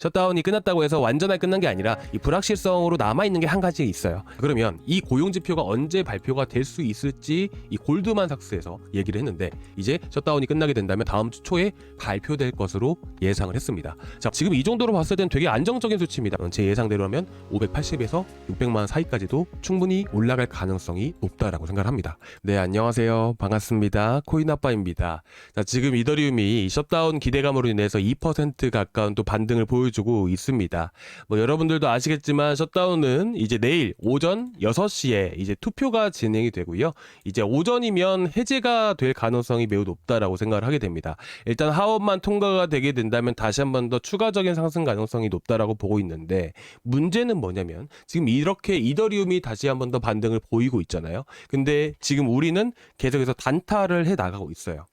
셧다운이 끝났다고 해서 완전하게 끝난 게 아니라 이 불확실성으로 남아있는 게 한 가지 있어요. 그러면 이 고용지표가 언제 발표가 될 수 있을지 이 골드만삭스에서 얘기를 했는데 이제 셧다운이 끝나게 된다면 다음 주 초에 발표될 것으로 예상을 했습니다. 자, 지금 이 정도로 봤을 땐 되게 안정적인 수치입니다. 제 예상대로라면 580에서 600만 원 사이까지도 충분히 올라갈 가능성이 높다라고 생각을 합니다. 네, 안녕하세요. 반갑습니다. 코인아빠입니다. 자, 지금 이더리움이 셧다운 기대감으로 인해서 2% 가까운 또 반등을 보여주고 있습니다. 여러분들도 아시겠지만 셧다운은 이제 내일 오전 6시에 이제 투표가 진행이 되고요. 이제 오전이면 해제가 될 가능성이 매우 높다라고 생각을 하게 됩니다. 일단 하원만 통과가 되게 된다면 다시 한 번 더 추가적인 상승 가능성이 높다라고 보고 있는데, 문제는 뭐냐면 지금 이렇게 이더리움이 다시 한 번 더 반등을 보이고 있잖아요. 근데 지금 우리는 계속해서 단타를 해 나가고 있어요.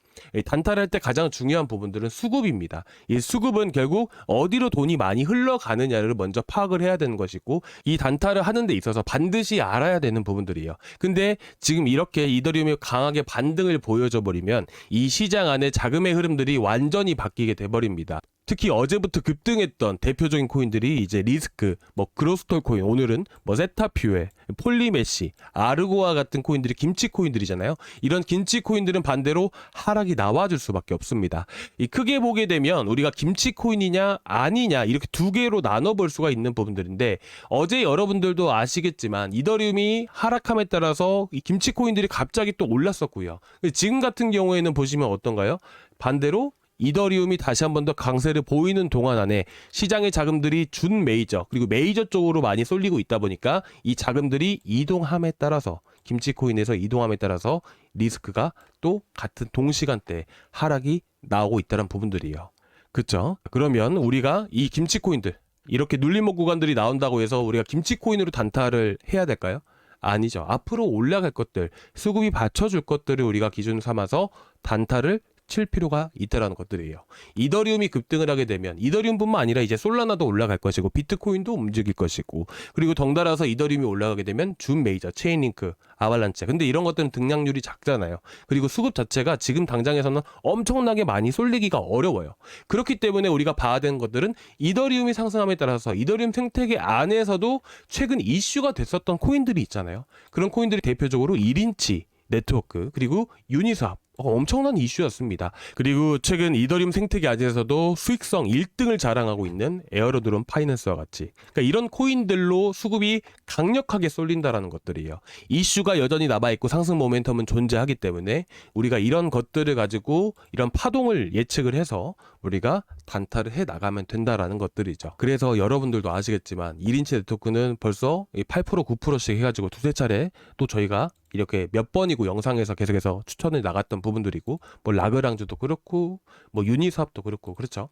단타를 할 때 가장 중요한 부분들은 수급입니다. 이 수급은 결국 어디로 돈이 많이 흘러가느냐를 먼저 파악을 해야 되는 것이고, 이 단타를 하는 데 있어서 반드시 알아야 되는 부분들이에요. 근데 지금 이렇게 이더리움이 강하게 반등을 보여줘 버리면 이 시장 안에 자금의 흐름들이 완전히 바뀌게 돼 버립니다. 특히 어제부터 급등했던 대표적인 코인들이 이제 리스크, 그로스톨 코인, 오늘은 세타퓨에, 폴리메시, 아르고아 같은 코인들이 김치 코인들이잖아요. 이런 김치 코인들은 반대로 하락이 나와줄 수밖에 없습니다. 이 크게 보게 되면 우리가 김치 코인이냐 아니냐 이렇게 두 개로 나눠볼 수가 있는 부분들인데, 어제 여러분들도 아시겠지만 이더리움이 하락함에 따라서 이 김치 코인들이 갑자기 또 올랐었고요. 지금 같은 경우에는 보시면 어떤가요? 반대로 이더리움이 다시 한 번 더 강세를 보이는 동안 안에 시장의 자금들이 준 메이저 그리고 메이저 쪽으로 많이 쏠리고 있다 보니까 이 자금들이 이동함에 따라서, 김치코인에서 이동함에 따라서 리스크가 또 같은 동시간대에 하락이 나오고 있다는 부분들이에요. 그쵸? 그러면 우리가 이 김치코인들, 이렇게 눌림목 구간들이 나온다고 해서 우리가 김치코인으로 단타를 해야 될까요? 아니죠. 앞으로 올라갈 것들, 수급이 받쳐줄 것들을 우리가 기준 삼아서 단타를 칠 필요가 있다라는 것들이에요. 이더리움이 급등을 하게 되면 이더리움뿐만 아니라 이제 솔라나도 올라갈 것이고 비트코인도 움직일 것이고, 그리고 덩달아서 이더리움이 올라가게 되면 준 메이저, 체인링크, 아발란체, 근데 이런 것들은 등락률이 작잖아요. 그리고 수급 자체가 지금 당장에서는 엄청나게 많이 쏠리기가 어려워요. 그렇기 때문에 우리가 봐야 되는 것들은 이더리움이 상승함에 따라서 이더리움 생태계 안에서도 최근 이슈가 됐었던 코인들이 있잖아요. 그런 코인들이 대표적으로 1인치 네트워크, 그리고 유니스왑, 엄청난 이슈였습니다. 그리고 최근 이더리움 생태계 안에서도 수익성 1등을 자랑하고 있는 에어로드론 파이낸스와 같이, 그러니까 이런 코인들로 수급이 강력하게 쏠린다라는 것들이에요. 이슈가 여전히 남아있고 상승 모멘텀은 존재하기 때문에 우리가 이런 것들을 가지고 이런 파동을 예측을 해서 우리가 단타를 해 나가면 된다라는 것들이죠. 그래서 여러분들도 아시겠지만 1인치 네트워크는 벌써 8% 9%씩 해가지고 두세 차례 또 저희가 이렇게 몇 번이고 영상에서 계속해서 추천을 나갔던 부분들이고, 라그랑주도 그렇고 유니스왑도 그렇고, 그렇죠.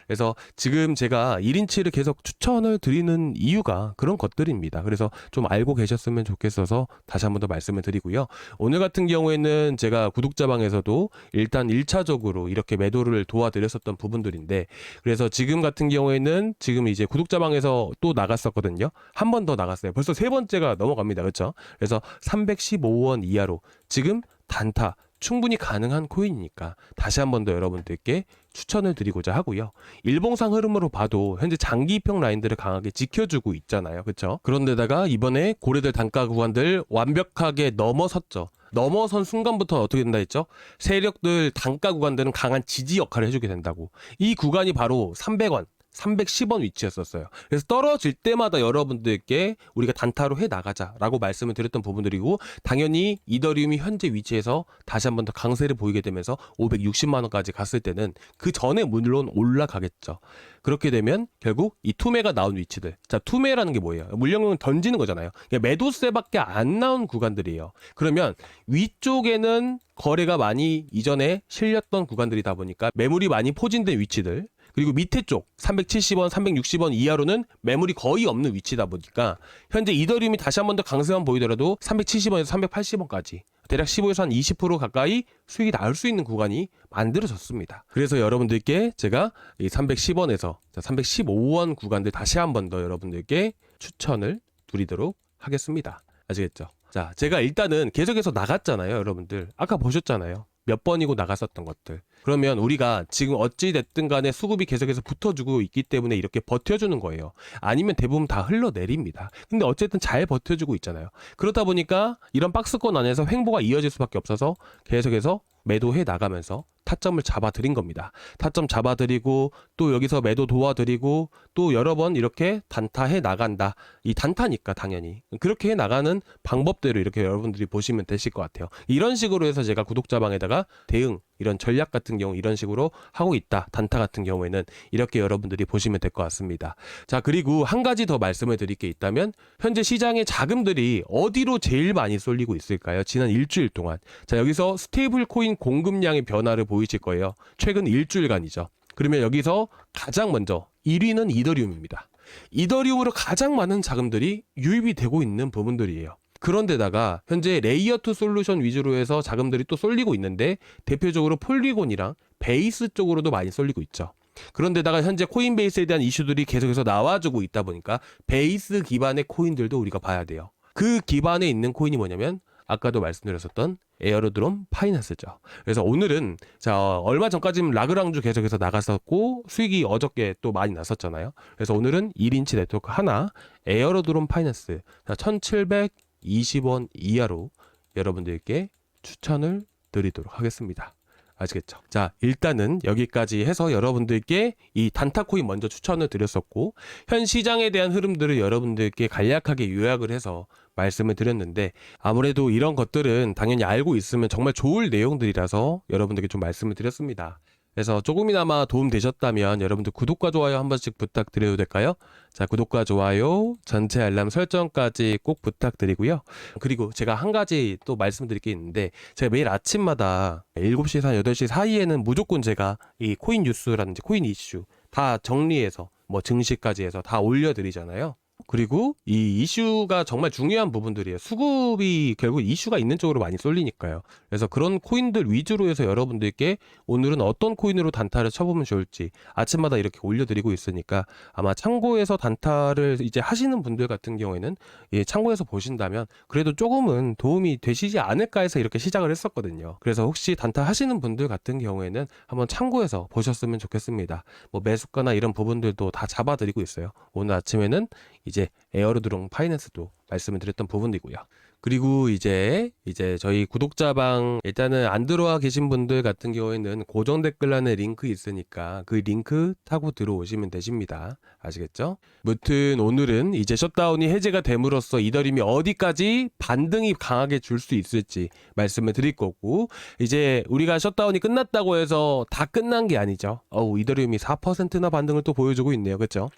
그래서 지금 제가 1인치를 계속 추천을 드리는 이유가 그런 것들입니다. 그래서 좀 알고 계셨으면 좋겠어서 다시 한 번 더 말씀을 드리고요. 오늘 같은 경우에는 제가 구독자방에서도 일단 1차적으로 이렇게 매도를 도와드렸었던 부분들인데, 그래서 지금 같은 경우에는 지금 이제 구독자방에서 또 나갔었거든요. 한 번 더 나갔어요. 벌써 세 번째가 넘어갑니다. 그렇죠? 그래서 315원 이하로 지금 단타 충분히 가능한 코인이니까 다시 한 번 더 여러분들께 추천을 드리고자 하고요. 일봉상 흐름으로 봐도 현재 장기평 라인들을 강하게 지켜주고 있잖아요. 그렇죠? 그런데다가 이번에 고래들 단가 구간들 완벽하게 넘어섰죠. 넘어선 순간부터 어떻게 된다 했죠? 세력들 단가 구간들은 강한 지지 역할을 해주게 된다고. 이 구간이 바로 300원, 310원 위치였었어요. 그래서 떨어질 때마다 여러분들께 우리가 단타로 해 나가자라고 말씀을 드렸던 부분들이고, 당연히 이더리움이 현재 위치에서 다시 한 번 더 강세를 보이게 되면서 560만 원까지 갔을 때는 그 전에 물론 올라가겠죠. 그렇게 되면 결국 이 투매가 나온 위치들, 자, 투매라는 게 뭐예요? 물량을 던지는 거잖아요. 매도세밖에 안 나온 구간들이에요. 그러면 위쪽에는 거래가 많이 이전에 실렸던 구간들이다 보니까 매물이 많이 포진된 위치들, 그리고 밑에 쪽 370원, 360원 이하로는 매물이 거의 없는 위치다 보니까 현재 이더리움이 다시 한 번 더 강세만 보이더라도 370원에서 380원까지 대략 15에서 한 20% 가까이 수익이 나올 수 있는 구간이 만들어졌습니다. 그래서 여러분들께 제가 이 310원에서 315원 구간들 다시 한 번 더 여러분들께 추천을 드리도록 하겠습니다. 아시겠죠? 자, 제가 일단은 계속해서 나갔잖아요. 여러분들 아까 보셨잖아요. 몇 번이고 나갔었던 것들. 그러면 우리가 지금 어찌 됐든 간에 수급이 계속해서 붙어주고 있기 때문에 이렇게 버텨주는 거예요. 아니면 대부분 다 흘러내립니다. 근데 어쨌든 잘 버텨주고 있잖아요. 그렇다 보니까 이런 박스권 안에서 횡보가 이어질 수밖에 없어서 계속해서 매도해 나가면서 타점을 잡아드린 겁니다. 타점 잡아드리고 또 여기서 매도 도와드리고 또 여러 번 이렇게 단타해 나간다. 이 단타니까 당연히 그렇게 해 나가는 방법대로 이렇게 여러분들이 보시면 되실 것 같아요. 이런 식으로 해서 제가 구독자방에다가 대응 이런 전략 같은 경우 이런 식으로 하고 있다. 단타 같은 경우에는 이렇게 여러분들이 보시면 될 것 같습니다. 자, 그리고 한 가지 더 말씀을 드릴 게 있다면 현재 시장의 자금들이 어디로 제일 많이 쏠리고 있을까요? 지난 일주일 동안. 자, 여기서 스테이블 코인 공급량의 변화를 보이실 거예요. 최근 일주일간이죠. 그러면 여기서 가장 먼저 1위는 이더리움입니다. 이더리움으로 가장 많은 자금들이 유입이 되고 있는 부분들이에요. 그런데다가 현재 레이어2 솔루션 위주로 해서 자금들이 또 쏠리고 있는데 대표적으로 폴리곤이랑 베이스 쪽으로도 많이 쏠리고 있죠. 그런데다가 현재 코인베이스에 대한 이슈들이 계속해서 나와주고 있다 보니까 베이스 기반의 코인들도 우리가 봐야 돼요. 그 기반에 있는 코인이 뭐냐면 아까도 말씀드렸었던 에어로드롬 파이낸스죠. 그래서 오늘은 자 얼마 전까지는 라그랑주 계속해서 나갔었고 수익이 어저께 또 많이 났었잖아요. 그래서 오늘은 1인치 네트워크 하나 에어로드롬 파이낸스 1720원 이하로 여러분들께 추천을 드리도록 하겠습니다. 아시겠죠? 자, 일단은 여기까지 해서 여러분들께 이 단타코인 먼저 추천을 드렸었고 현 시장에 대한 흐름들을 여러분들께 간략하게 요약을 해서 말씀을 드렸는데 아무래도 이런 것들은 당연히 알고 있으면 정말 좋을 내용들이라서 여러분들께 좀 말씀을 드렸습니다. 그래서 조금이나마 도움 되셨다면 여러분들 구독과 좋아요 한 번씩 부탁드려도 될까요? 자, 구독과 좋아요, 전체 알람 설정까지 꼭 부탁드리고요. 그리고 제가 한 가지 또 말씀드릴 게 있는데 제가 매일 아침마다 7시에서 8시 사이에는 무조건 제가 이 코인 뉴스라든지 코인 이슈 다 정리해서 뭐 증시까지 해서 다 올려드리잖아요. 그리고 이 이슈가 정말 중요한 부분들이에요. 수급이 결국 이슈가 있는 쪽으로 많이 쏠리니까요. 그래서 그런 코인들 위주로 해서 여러분들께 오늘은 어떤 코인으로 단타를 쳐보면 좋을지 아침마다 이렇게 올려드리고 있으니까 아마 참고해서 단타를 이제 하시는 분들 같은 경우에는 예, 참고해서 보신다면 그래도 조금은 도움이 되시지 않을까 해서 이렇게 시작을 했었거든요. 그래서 혹시 단타 하시는 분들 같은 경우에는 한번 참고해서 보셨으면 좋겠습니다. 뭐 매수가나 이런 부분들도 다 잡아드리고 있어요. 오늘 아침에는 이제 에어로드롬 파이낸스도 말씀을 드렸던 부분이고요. 그리고 이제 저희 구독자방 일단은 안 들어와 계신 분들 같은 경우에는 고정 댓글란에 링크 있으니까 그 링크 타고 들어오시면 되십니다. 아시겠죠? 무튼 오늘은 이제 셧다운이 해제가 됨으로써 이더리움이 어디까지 반등이 강하게 줄 수 있을지 말씀을 드릴 거고 이제 우리가 셧다운이 끝났다고 해서 다 끝난 게 아니죠. 이더리움이 4%나 반등을 또 보여주고 있네요. 그렇죠?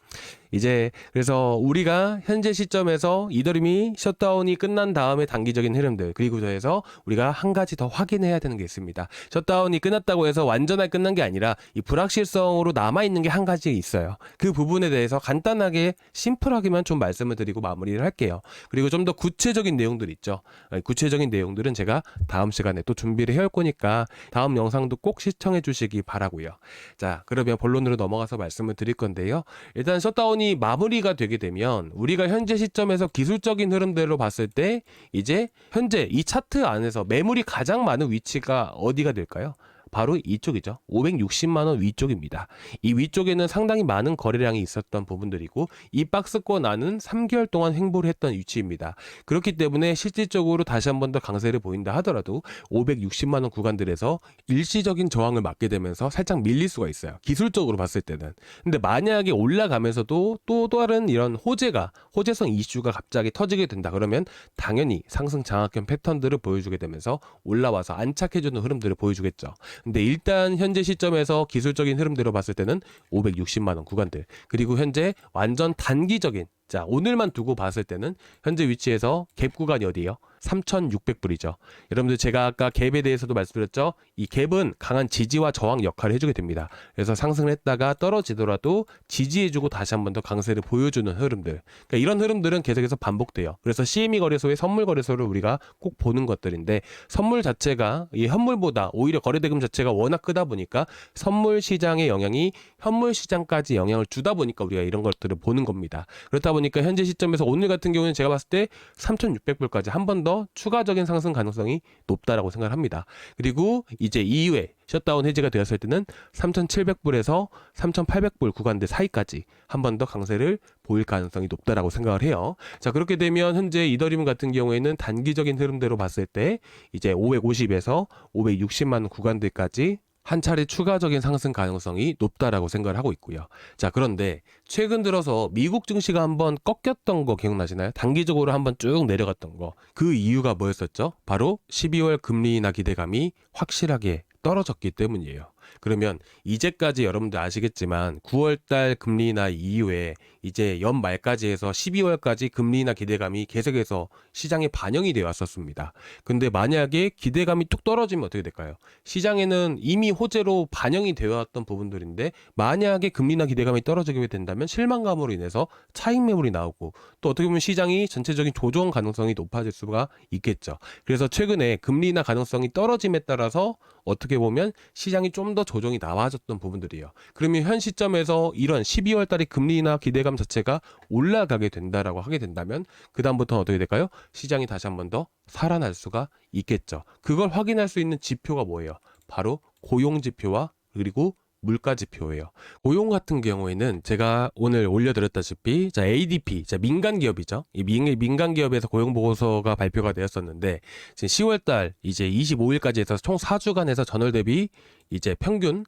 이제 그래서 우리가 현재 시점에서 이더리움이 셧다운이 끝난 다음에 단기적인 흐름들 그리고 더해서 우리가 한 가지 더 확인해야 되는 게 있습니다. 셧다운이 끝났다고 해서 완전하게 끝난 게 아니라 이 불확실성으로 남아있는 게 한 가지 있어요. 그 부분에 대해서 간단하게 심플하게만 좀 말씀을 드리고 마무리를 할게요. 그리고 좀 더 구체적인 내용들 있죠. 구체적인 내용들은 제가 다음 시간에 또 준비를 해올 거니까 다음 영상도 꼭 시청해 주시기 바라고요. 자, 그러면 본론으로 넘어가서 말씀을 드릴 건데요. 일단 셧다운이 마무리가 되게 되면 우리가 현재 시점에서 기술적인 흐름대로 봤을 때 이제 현재 이 차트 안에서 매물이 가장 많은 위치가 어디가 될까요? 바로 이쪽이죠. 560만원 위쪽입니다. 이 위쪽에는 상당히 많은 거래량이 있었던 부분들이고 이 박스권 안은 3개월 동안 횡보를 했던 위치입니다. 그렇기 때문에 실질적으로 다시 한 번 더 강세를 보인다 하더라도 560만원 구간들에서 일시적인 저항을 맞게 되면서 살짝 밀릴 수가 있어요. 기술적으로 봤을 때는. 근데 만약에 올라가면서도 또 다른 이런 호재성 이슈가 갑자기 터지게 된다 그러면 당연히 상승 장악형 패턴들을 보여주게 되면서 올라와서 안착해주는 흐름들을 보여주겠죠. 근데 일단 현재 시점에서 기술적인 흐름대로 봤을 때는 560만원 구간들 그리고 현재 완전 단기적인 자 오늘만 두고 봤을 때는 현재 위치에서 갭 구간이 어디예요? 3,600불이죠. 여러분들 제가 아까 갭에 대해서도 말씀드렸죠. 이 갭은 강한 지지와 저항 역할을 해주게 됩니다. 그래서 상승을 했다가 떨어지더라도 지지해주고 다시 한 번 더 강세를 보여주는 흐름들. 그러니까 이런 흐름들은 계속해서 반복돼요. 그래서 CME 거래소의 선물 거래소를 우리가 꼭 보는 것들인데 선물 자체가 이 현물보다 오히려 거래대금 자체가 워낙 크다 보니까 선물 시장의 영향이 현물 시장까지 영향을 주다 보니까 우리가 이런 것들을 보는 겁니다. 그렇다 보니까 보니까 현재 시점에서 오늘 같은 경우는 제가 봤을 때 3,600불까지 한 번 더 추가적인 상승 가능성이 높다라고 생각을 합니다. 그리고 이제 이후에 셧다운 해제가 되었을 때는 3,700불에서 3,800불 구간대 사이까지 한 번 더 강세를 보일 가능성이 높다라고 생각을 해요. 자, 그렇게 되면 현재 이더리움 같은 경우에는 단기적인 흐름대로 봤을 때 이제 550에서 560만 원 구간대까지 한 차례 추가적인 상승 가능성이 높다라고 생각을 하고 있고요. 자, 그런데 최근 들어서 미국 증시가 한번 꺾였던 거 기억나시나요? 단기적으로 한번 쭉 내려갔던 거. 그 이유가 뭐였었죠? 바로 12월 금리 인하 기대감이 확실하게 떨어졌기 때문이에요. 그러면 이제까지 여러분들 아시겠지만 9월달 금리 인하 이후에 이제 연말까지 해서 12월까지 금리 인하 기대감이 계속해서 시장에 반영이 되어 왔었습니다. 근데 만약에 기대감이 뚝 떨어지면 어떻게 될까요? 시장에는 이미 호재로 반영이 되어 왔던 부분들인데 만약에 금리 인하 기대감이 떨어지게 된다면 실망감으로 인해서 차익 매물이 나오고 또 어떻게 보면 시장이 전체적인 조정 가능성이 높아질 수가 있겠죠. 그래서 최근에 금리 인하 가능성이 떨어짐에 따라서 어떻게 보면 시장이 좀 더 조정이 나와졌던 부분들이에요. 그러면 현 시점에서 이런 12월 달에 금리 인하 기대감 자체가 올라가게 된다라고 하게 된다면 그 다음부터는 어떻게 될까요? 시장이 다시 한 번 더 살아날 수가 있겠죠. 그걸 확인할 수 있는 지표가 뭐예요? 바로 고용 지표와 그리고 물가 지표예요. 고용 같은 경우에는 제가 오늘 올려드렸다시피 자 ADP, 자 민간 기업이죠. 이 민간 기업에서 고용 보고서가 발표가 되었었는데 지금 10월달 이제 25일까지 해서 총 4주간에서 전월 대비 이제 평균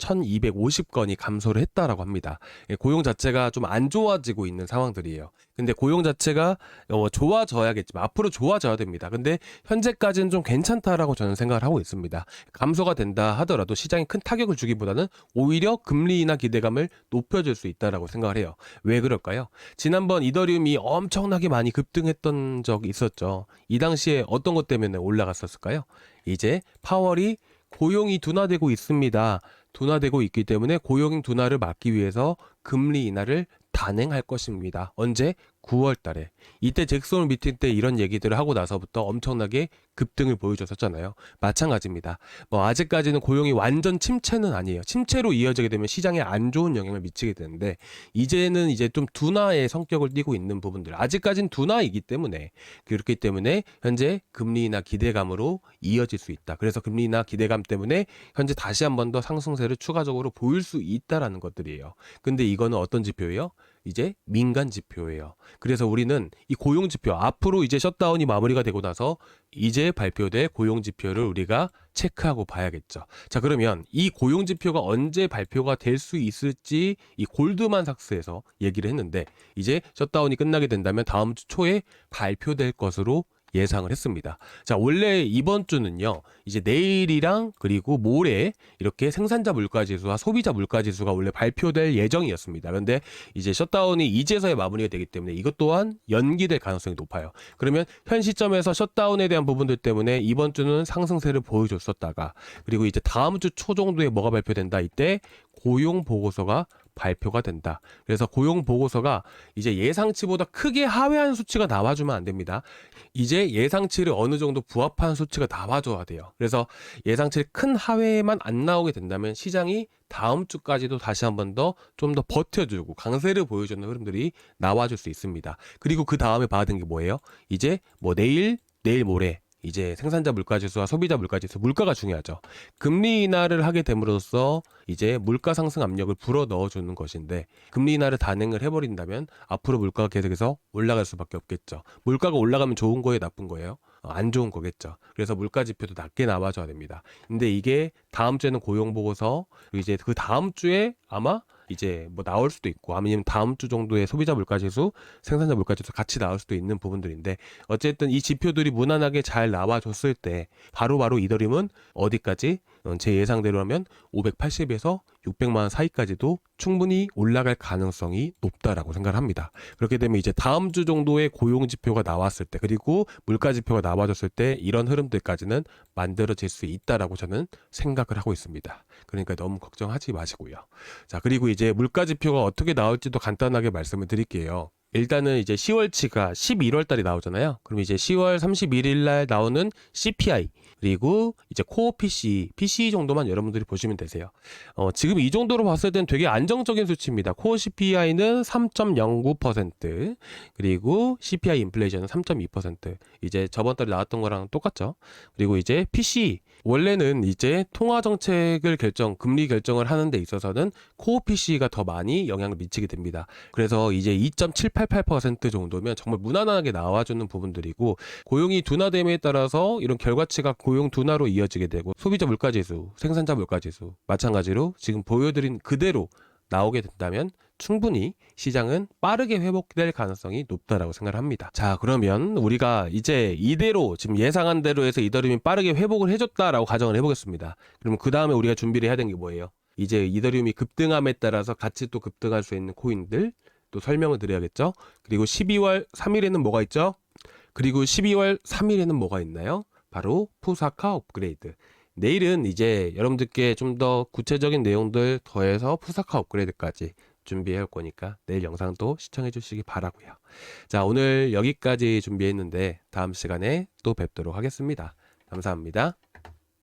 11,250건이 감소를 했다라고 합니다. 고용 자체가 좀 안 좋아지고 있는 상황들이에요. 근데 고용 자체가 좋아져야겠지만 앞으로 좋아져야 됩니다. 근데 현재까지는 좀 괜찮다라고 저는 생각을 하고 있습니다. 감소가 된다 하더라도 시장이 큰 타격을 주기보다는 오히려 금리 인하 기대감을 높여줄 수 있다라고 생각을 해요. 왜 그럴까요? 지난번 이더리움이 엄청나게 많이 급등했던 적이 있었죠. 이 당시에 어떤 것 때문에 올라갔었을까요? 이제 파월이 고용이 둔화되고 있습니다. 둔화되고 있기 때문에 고용 둔화를 막기 위해서 금리 인하를 단행할 것입니다. 언제? 9월 달에. 이때 잭슨 미팅 때 이런 얘기들을 하고 나서부터 엄청나게 급등을 보여줬었잖아요. 마찬가지입니다. 뭐 아직까지는 고용이 완전 침체는 아니에요. 침체로 이어지게 되면 시장에 안 좋은 영향을 미치게 되는데 이제는 이제 좀 둔화의 성격을 띠고 있는 부분들. 아직까지는 둔화이기 때문에 그렇기 때문에 현재 금리 인하 기대감으로 이어질 수 있다. 그래서 금리 인하 기대감 때문에 현재 다시 한 번 더 상승세를 추가적으로 보일 수 있다라는 것들이에요. 근데 이거는 어떤 지표예요? 이제 민간 지표예요. 그래서 우리는 이 고용 지표 앞으로 이제 셧다운이 마무리가 되고 나서 이제 발표될 고용 지표를 우리가 체크하고 봐야겠죠. 자, 그러면 이 고용 지표가 언제 발표가 될 수 있을지 이 골드만삭스에서 얘기를 했는데 이제 셧다운이 끝나게 된다면 다음 주 초에 발표될 것으로 예상을 했습니다. 자, 원래 이번 주는요, 이제 내일이랑 그리고 모레 이렇게 생산자 물가지수와 소비자 물가지수가 원래 발표될 예정이었습니다. 그런데 이제 셧다운이 이제서야 마무리가 되기 때문에 이것 또한 연기될 가능성이 높아요. 그러면 현 시점에서 셧다운에 대한 부분들 때문에 이번 주는 상승세를 보여줬었다가 그리고 이제 다음 주 초 정도에 뭐가 발표된다? 이때 고용 보고서가 발표가 된다. 그래서 고용 보고서가 이제 예상치보다 크게 하회한 수치가 나와주면 안 됩니다. 이제 예상치를 어느 정도 부합한 수치가 나와줘야 돼요. 그래서 예상치를 큰 하회만 안 나오게 된다면 시장이 다음 주까지도 다시 한 번 더 좀 더 버텨주고 강세를 보여주는 흐름들이 나와줄 수 있습니다. 그리고 그 다음에 봐야 되는 게 뭐예요? 이제 뭐 내일 모레 이제 생산자 물가지수와 소비자 물가지수, 물가가 중요하죠. 금리 인하를 하게 됨으로써 이제 물가 상승 압력을 불어 넣어주는 것인데 금리 인하를 단행을 해버린다면 앞으로 물가가 계속해서 올라갈 수밖에 없겠죠. 물가가 올라가면 좋은 거예요, 나쁜 거예요? 안 좋은 거겠죠. 그래서 물가 지표도 낮게 나와줘야 됩니다. 근데 이게 다음 주에는 고용 보고서, 이제 그 다음 주에 아마 이제 뭐 나올 수도 있고 아니면 다음 주 정도에 소비자 물가지수, 생산자 물가지수 같이 나올 수도 있는 부분들인데 어쨌든 이 지표들이 무난하게 잘 나와줬을 때 바로바로 이더리움은 어디까지? 제 예상대로라면 580에서 600만 원 사이까지도 충분히 올라갈 가능성이 높다라고 생각을 합니다. 그렇게 되면 이제 다음 주 정도의 고용 지표가 나왔을 때 그리고 물가 지표가 나와줬을 때 이런 흐름들까지는 만들어질 수 있다라고 저는 생각을 하고 있습니다. 그러니까 너무 걱정하지 마시고요. 자, 그리고 이제 물가 지표가 어떻게 나올지도 간단하게 말씀을 드릴게요. 일단은 이제 10월치가 11월 달에 나오잖아요. 그럼 이제 10월 31일 날 나오는 CPI 그리고 이제 코어 PC 정도만 여러분들이 보시면 되세요. 지금 이 정도로 봤을 땐 되게 안정적인 수치입니다. 코어 CPI는 3.09% 그리고 CPI 인플레이션은 3.2%. 이제 저번 달에 나왔던 거랑 똑같죠. 그리고 이제 PC 원래는 이제 통화 정책을 금리 결정을 하는 데 있어서는 코어 PC가 더 많이 영향을 미치게 됩니다. 그래서 이제 2.788% 정도면 정말 무난하게 나와주는 부분들이고 고용이 둔화됨에 따라서 이런 결과치가 고용 둔화로 이어지게 되고 소비자 물가지수, 생산자 물가지수 마찬가지로 지금 보여드린 그대로 나오게 된다면 충분히 시장은 빠르게 회복될 가능성이 높다라고 생각을 합니다. 자, 그러면 우리가 이제 이대로 지금 예상한 대로 해서 이더리움이 빠르게 회복을 해줬다라고 가정을 해보겠습니다. 그럼 그 다음에 우리가 준비를 해야 되는 게 뭐예요? 이제 이더리움이 급등함에 따라서 같이 또 급등할 수 있는 코인들 또 설명을 드려야겠죠? 그리고 12월 3일에는 뭐가 있죠? 그리고 12월 3일에는 뭐가 있나요? 바로 푸사카 업그레이드. 내일은 이제 여러분들께 좀 더 구체적인 내용들 더해서 푸사카 업그레이드까지 준비해 올 거니까 내일 영상도 시청해 주시기 바라고요. 자, 오늘 여기까지 준비했는데 다음 시간에 또 뵙도록 하겠습니다. 감사합니다.